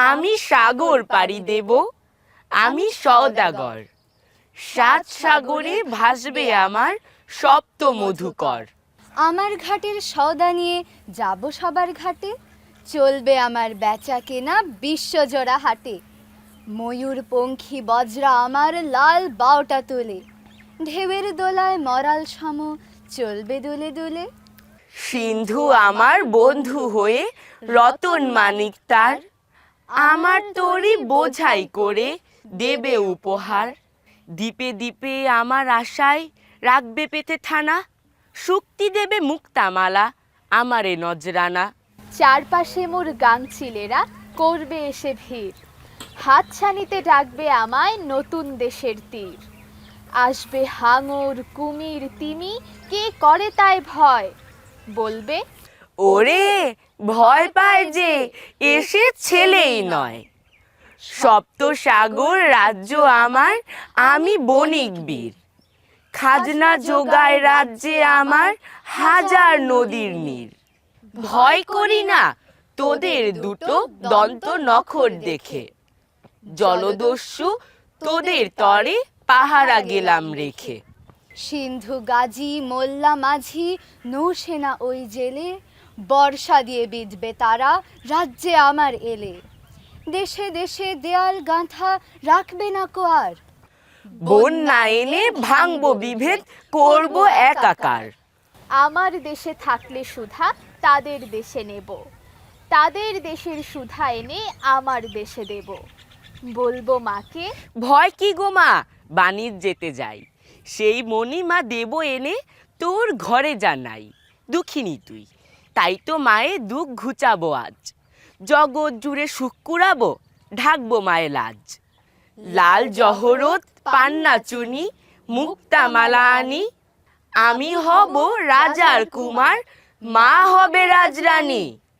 আমি সাগর পাড়ি দেব, আমি সওদাগর। 7 সাগরে ভাসবে আমার সপ্ত মধুকর। আমার ঘাটের সওদা নিয়ে যাব সবার ঘাটে, চলবে আমার বেচা কেনা বিশ্বজোড়া হাটে। ময়ূর পঙ্খী বজ্রা আমার লাল বাউটা তুলে, ঢেউয়ের দোলায় মরাল সম চলবে দুলে দুলে। সিন্ধু আমার বন্ধু হয়ে রতন মানিক তার, আমার তরি বোঝাই করে দেবে উপহার। দ্বীপে দ্বীপে আমার আশায় রাখবে পেতে থানা, শক্তি দেবে মুক্তামালা আমারে নজরানা। চারপাশে মোর গাংচিলেরা করবে এসে ভিড়, হাতছানিতে ডাকবে আমায় নতুন দেশের তীর। আসবে হাঙর কুমির তিমি, কে করে তাই ভয়, বলবে ওরে ভয় পায় যে এসে ছেলেই নয়। সপ্ত সাগর রাজ্য আমার, আমি বণিক বীর। খাজনা যোগায় রাজ্যে আমার হাজার নদীর নীর। ভয় করি না তোদের দুটো দন্ত নখর দেখে, জলদস্যু তোদের তরে পাহারা গেলাম রেখে। সিন্ধু গাজী মোল্লা মাঝি নৌসেনা ওই জেলে, বর্ষা দিয়ে বিঁধবে তারা রাজ্যে আমার এলে। দেশে দেশে দেয়াল গাঁথা রাখবে না কো আর, বন্যা এনে ভাঙবো বিভেদ করব একাকার। আমার দেশে থাকলে সুধা তাদের দেশে নেব, তাদের দেশের সুধা এনে আমার দেশে দেব। বলবো মাকে ভয় কি গো মা, বাণিজ্যেতে যাই, সেই মণিমা দেব এনে তোর ঘরে জানাই। দুঃখিনী তুই, তাই তো মায়ে দুঃখ ঘুচাবো আজ। জগৎ জুড়ে সুখ কুড়াবো, ঢাকবো মায়ে লাজ। লাল জহরত পান্না চুনি মুক্তামালা আনি, আমি হব রাজার কুমার, মা হবে রাজরানী।